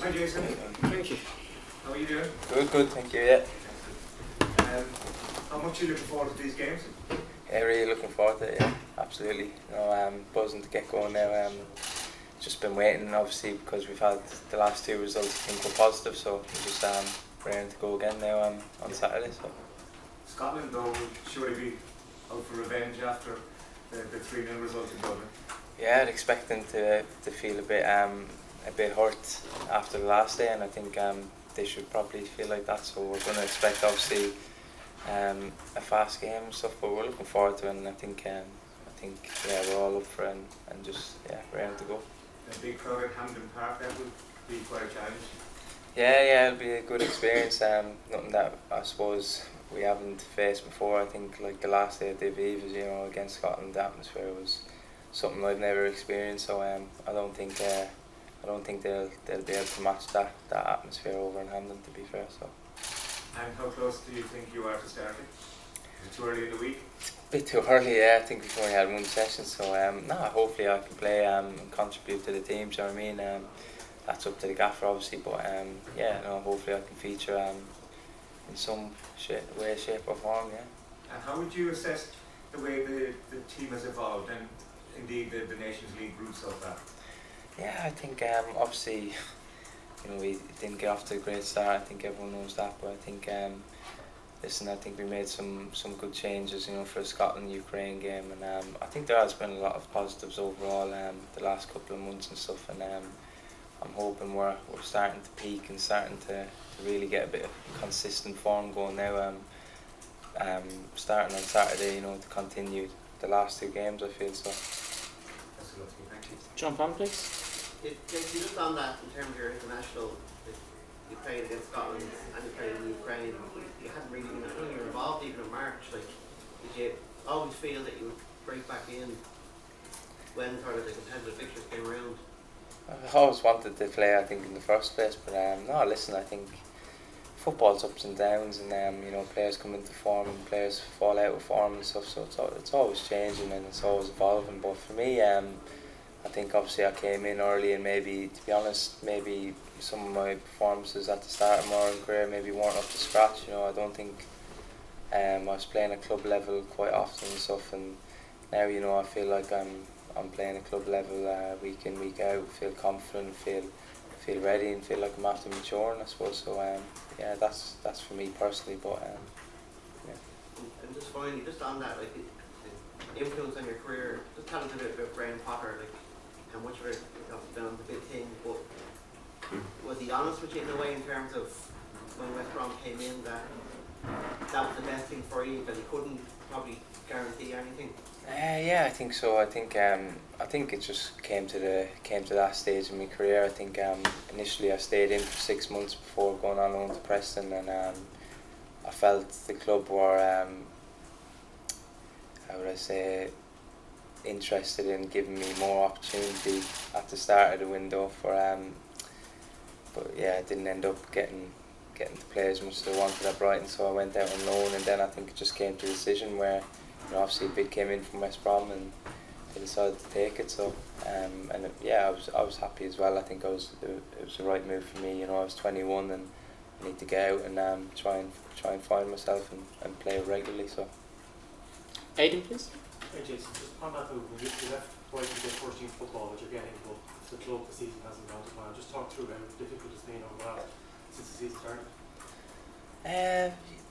Hi Jayson. Thank you. How are you doing? Good, thank you, yeah. How much are you looking forward to these games? Yeah, really looking forward to it, yeah, absolutely. Buzzing to get going now. Just been waiting, obviously, because we've had the last two results I think were positive, so we're just ready to go again now on Saturday. So. Scotland, though, will surely be out for revenge after the 3-0 result in Dublin. Yeah, I'd expect them to feel a bit hurt after the last day, and I think they should probably feel like that. So we're going to expect, obviously, a fast game and stuff, but we're looking forward to it, and I think yeah, we're all up for it and just ready to go. A big crowd at Hampden Park, that would be quite a challenge. Yeah, it'll be a good experience. Nothing that I suppose we haven't faced before. I think like the last day at the Avivas, against Scotland, the atmosphere was something I've never experienced. So I don't think they'll be able to match that atmosphere over in Hampden, to be fair. So. And how close do you think you are to starting? Is it too early in the week? A bit too early, yeah. I think we've only had one session, so hopefully I can play and contribute to the team. Do you know what I mean? That's up to the gaffer, obviously, but hopefully I can feature in some way, shape or form, yeah. And how would you assess the way the team has evolved and indeed the Nations League grew so far? Yeah, I think obviously we didn't get off to a great start. I think everyone knows that, but I think I think we made some good changes, for the Scotland-Ukraine game, and I think there has been a lot of positives overall the last couple of months and stuff, and I'm hoping we're starting to peak and starting to really get a bit of consistent form going now. Starting on Saturday, to continue the last two games, I feel so. That's a lovely, thank you. John Pan, please. Just on that, in terms of your international, you played against Scotland and you played in Ukraine, you hadn't really been involved even in March. Did you always feel that you would break back in when sort of the competitive fixtures came around? I always wanted to play, I think, in the first place, but I think football's ups and downs, and players come into form and players fall out of form and stuff, so it's always changing and it's always evolving. But for me, I think obviously I came in early, and maybe, to be honest, maybe some of my performances at the start of my own career maybe weren't up to scratch. I don't think I was playing at club level quite often and stuff, and now I feel like I'm playing at club level week in, week out, feel confident, feel ready, and feel like I'm after maturing, I suppose. So that's for me personally. But And just finally, just on that, the influence on your career, just tell us a bit about Graham Potter, how much of it been on the big thing, but was he honest with you in a way in terms of when West Brom came in that was the best thing for you, that he couldn't probably guarantee anything? Yeah, I think so. I think it just came to that stage in my career. I think initially I stayed in for 6 months before going on loan to Preston, and I felt the club were how would I say, interested in giving me more opportunity at the start of the window but I didn't end up getting to play as much as I wanted at Brighton, so I went out on loan, and then I think it just came to a decision where obviously a bid came in from West Brom and they decided to take it. So I was happy as well. I think it was the right move for me. I was 21 and I need to get out and try and find myself and play regularly. So. Aidan, please. Hey Jayson, just on that move, when you left Brighton to get first team football, which you're getting, but the club, the season hasn't gone to plan. Just talk through how difficult it's been overall since the season started.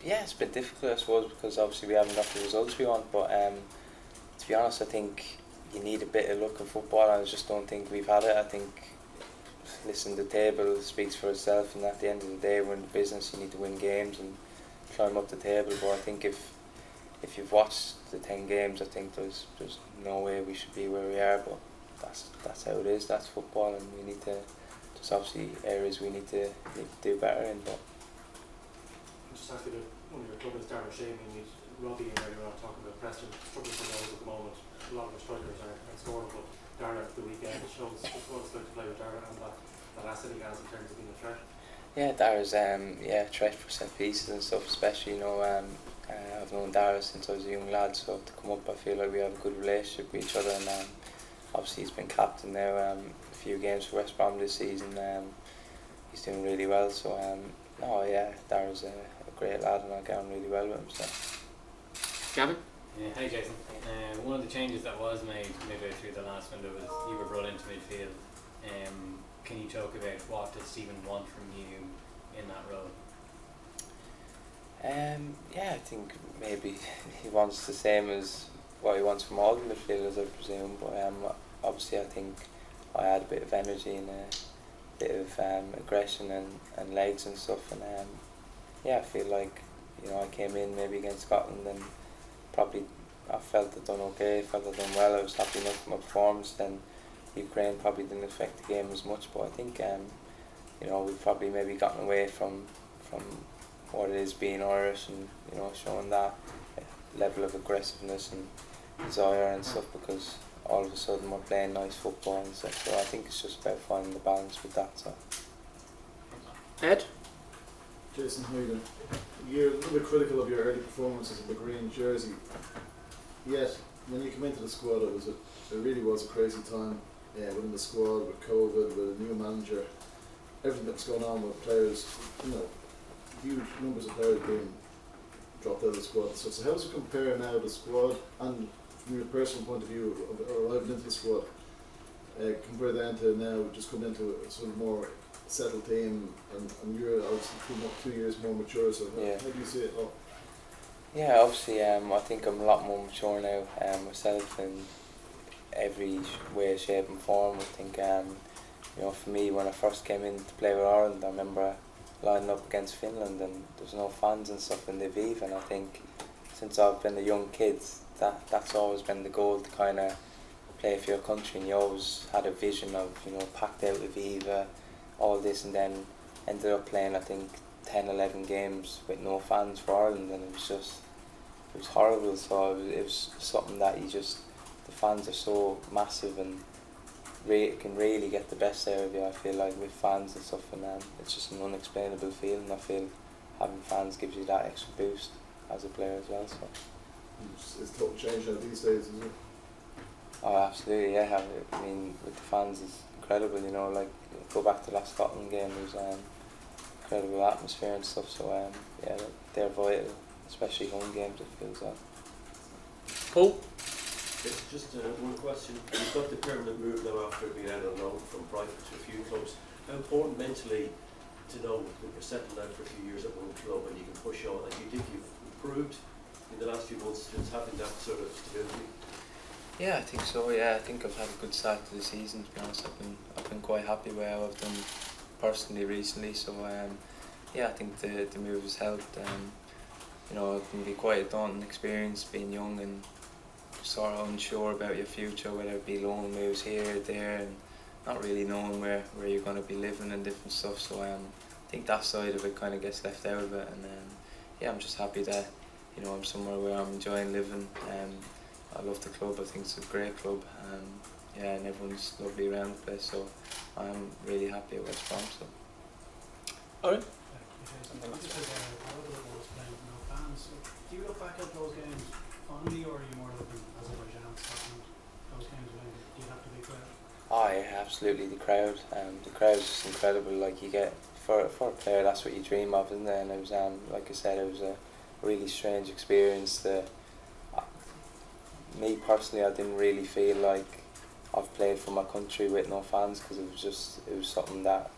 Yeah, it's been difficult, I suppose, because obviously we haven't got the results we want, but to be honest, I think you need a bit of luck in football, and I just don't think we've had it. I think, the table speaks for itself, and at the end of the day, we're in the business, you need to win games and climb up the table. But I think if you've watched the 10 games, I think there's no way we should be where we are, but that's how it is, that's football, and we need to, there's obviously areas we need to do better in. But Just ask you one of your club is Darren Shea, and Robbie and earlier on talking about Preston struggling for goals at the moment. A lot of the strikers are scoring, but Darren at the weekend shows what it's like to play with Darren and that asset he has in terms of being a threat. Yeah, Darren's threat for set pieces and stuff, especially I've known Darren since I was a young lad, so to come up I feel like we have a good relationship with each other, and obviously he's been captain now a few games for West Brom this season. doing really well. So no, yeah, Darryl's a great lad, and I get on really well with him. So. Gavin? Hi Jason. One of the changes that was made midway through the last window was you were brought into midfield. Can you talk about what does Stephen want from you in that role? Yeah, I think maybe he wants the same as what he wants from all the midfielders, I presume. But obviously, I think I add a bit of energy and a bit of aggression and legs and stuff. And yeah, I feel like I came in maybe against Scotland and probably I felt I'd done okay, felt I'd done well. I was happy enough with my performance. Then Ukraine probably didn't affect the game as much, but I think we've probably maybe gotten away from what it is being Irish, and showing that level of aggressiveness and desire and stuff, because all of a sudden we're playing nice football and stuff. So I think it's just about finding the balance with that. So. Ed? Jayson, how you doing? You're a little bit critical of your early performances in the green jersey. Yet, when you come into the squad, it really was a crazy time within the squad, with COVID, with a new manager, everything that was going on with players, huge numbers of players being dropped out of the squad. So how does it compare now, the squad, and from your personal point of view of arriving into the squad, compare then to now, just coming into a sort of more settled team, and you're obviously 2 years more mature, so how do you see it all? Yeah, obviously I think I'm a lot more mature now myself in every way, shape and form. I think for me, when I first came in to play with Ireland, I remember lining up against Finland and there was no fans and stuff in the Aviva, and I think since I've been a young kid, that's always been the goal, to kind of play for your country, and you always had a vision of packed out Aviva, all this, and then ended up playing I think 10-11 games with no fans for Ireland, and it was horrible. So it was something that the fans are so massive and can really get the best out of you, I feel like, with fans and stuff, and it's just an unexplainable feeling. I feel having fans gives you that extra boost as a player as well. So it's total change now these days, isn't it? Oh, absolutely, yeah. I mean, with the fans, it's incredible. Like go back to the last Scotland game, there was incredible atmosphere and stuff. So yeah, they're vital, especially home games, it feels like. Paul? Just one question. You've got the permanent move now after being out on loan from Brighton to a few clubs. How important mentally to know that you're settled down for a few years at one club and you can push on? And you think you've improved in the last few months just having that sort of stability? Yeah, I think so. Yeah, I think I've had a good start to the season. To be honest, I've been quite happy with how I've done personally recently. So yeah, I think the move has helped. It can be quite a daunting experience being young and sort of unsure about your future, whether it be loan moves here, there, and not really knowing where you're going to be living and different stuff. So I think that side of it kind of gets left out of it, and yeah, I'm just happy that I'm somewhere where I'm enjoying living. I love the club. I think it's a great club. Yeah, and everyone's lovely around the place. So I'm really happy at West Brom. So. Alright. Do you look back at those games fondly, or are you more looking Azerbaijan, Scotland, those games when you have to be crowd? Oh yeah, absolutely, the crowd. The crowd's just incredible. Like you get for a player, that's what you dream of, isn't it? And it was like I said, it was a really strange experience. Me personally, I didn't really feel like I've played for my country with no fans, because it was something that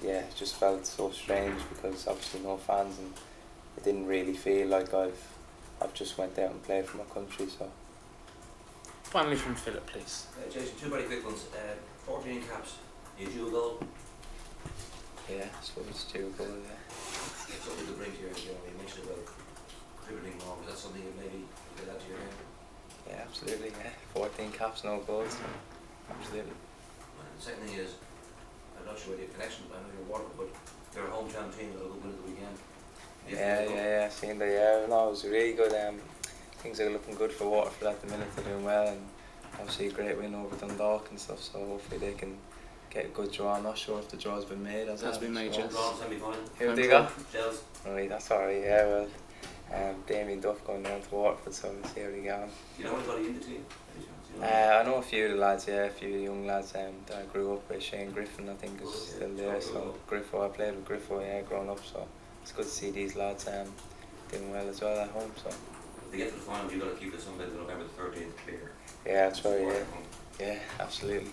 it just felt so strange, because obviously no fans, and it didn't really feel like I've just went out and played for my country. So. Finally from Philip, please. Jayson, two very quick ones. 14 caps, you dual goal? Yeah, I suppose it's dual goal, yeah. It's something to bring to you mentioned about dribbling more, but that's something that maybe you could add to your game? Yeah, absolutely, yeah. 14 caps, no goals, so absolutely. And the second thing is, I'm not sure whether you have connection, I know you're Waterford, but they're a hometown team that'll go win at the weekend. Yeah, seen that, yeah. No, it was really good. Things are looking good for Waterford at the minute. They're doing well, and obviously a great win over Dundalk and stuff, so hopefully they can get a good draw. I'm not sure if the draw's been made. It has been made, yes. Semi-final. Who have they got? Gels. Right, that's alright, yeah, well, Damien Duff going down to Waterford, so we'll see how they get on. Do you know anybody in the team? I know a few of the lads, a few of the young lads that I grew up with. Shane Griffin, I think, is still there. So Griffo, I played with Griffo, growing up. So it's good to see these lads doing well as well at home. So If they get to the final, you've got to keep it Sunday, November the 13th clear. yeah, that's right. Yeah, absolutely.